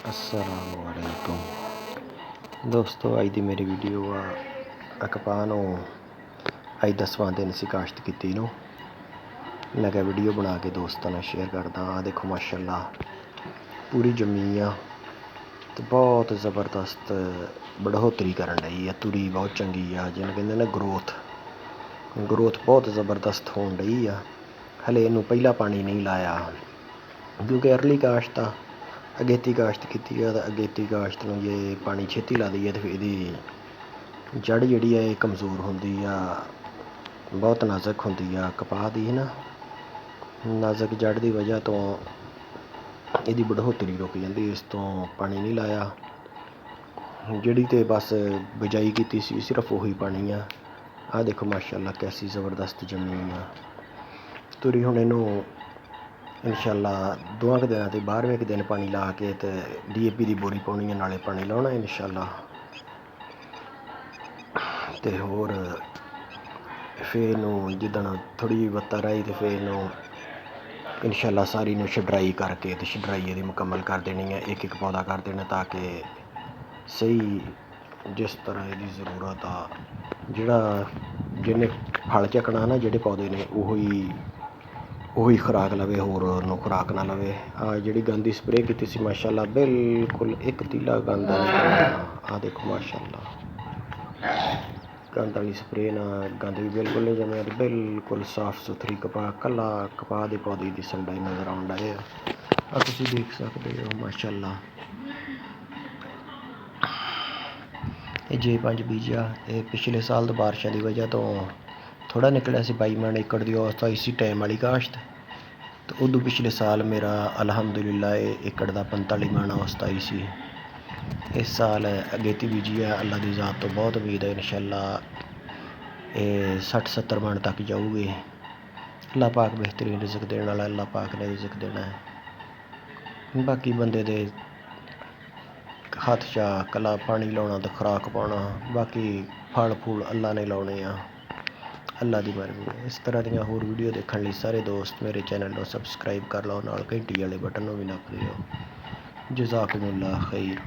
अस्सलामुअलैकुम दोस्तों, अज की मेरी वीडियो आ कपाह नूं अज 10वां दिन सी काश्त कीती नूं। मैं क्या वीडियो बना के दोस्तों नाल शेयर करदा। आ देखो माशाअल्लाह पूरी जमी आ ते बहुत ज़बरदस्त बढ़ोतरी करन डई आ। तुरी बहुत चंगी आ, जिन्हें कहते ना ग्रोथ बहुत ज़बरदस्त होण डई आ। हले इनू पहला पानी नहीं लाया क्योंकि अर्ली काश्त आ। अगेती काश्त की अगेती काश्त में जे पानी छेती ला दईए तो फिर जड़ जी है कमज़ोर होंदी आ, बहुत नाजुक होंदी आ कपाह दी ना। नाजुक जड़ की वजह तो यदी बढ़ोतरी रुक जाती। इस तो पानी नहीं लाया, जिहड़ी तो बस बिजाई की सी सिर्फ उही पानी आ। देखो माशाअल्लाह कैसी ज़बरदस्त जमी आ तुरी। हुण इनू इंशाअल्लाह 2 दिनों से 12वें दिन पानी ला के ते DAP की बोरी पाउणी है, नाले पानी लाउणा इंशाअल्लाह। तो होर फिर इनू जिदण थोड़ी जी वत्ता रही तो फिर इनू इंशाअल्लाह सारी नू छड्राई करके तो छड्राई इहदी मुकम्मल कर देनी है। एक पौधा कर देना ताकि सही जिस तरह इसकी ज़रूरत आ जिहड़ा जिन्हें फल चकना ना जिहड़े पौधे ने उही खुराक लवे, होर नूं खुराक ना लवे। जिहड़ी गंद स्प्रे की सी माशाअल्लाह बिल्कुल एक तीला गंद आ देखो माशाअल्लाह गंद वाली स्प्रे ना गंद भी बिल्कुल नहीं जमया, बिल्कुल साफ सुथरी कपाह कला कपाह के पौधे दिसन डे नज़र आउण डए आ। तुसीं देख सकते हो माशाअल्लाह ये J5 बीज आ। पिछले साल तो बारिशों की वजह तो थोड़ा निकलिया सी 22 मन एकड़ की अवस्था इसी टाइम वाली काश्त। तो उदू पिछले साल मेरा अलहमदुलिल्लाह एकड़ का 45 मन अवस्था आई सी। इस साल अगेती बीजी है, अल्लाह की ज़ात तो बहुत उम्मीद है इंशाअल्लाह 60-70 मन तक जाऊगी। अल्लाह पाक बेहतरीन रिज़क देने वाला, अल्लाह पाक ने रिज़क देना है। बाकी बंदे दे हत्थ चा कला पानी लाउणा तो खुराक पाउणा, बाकी फल फूल अल्लाह ने लाउणे आ, अल्लाह की मर्जी है। इस तरह दीयां होर वीडियो देखने लिए सारे दोस्त मेरे चैनल को सबसक्राइब कर लो, नाल घंटी वाले बटन को भी नप दिओ। जज़ाकुमुल्लाह खैर।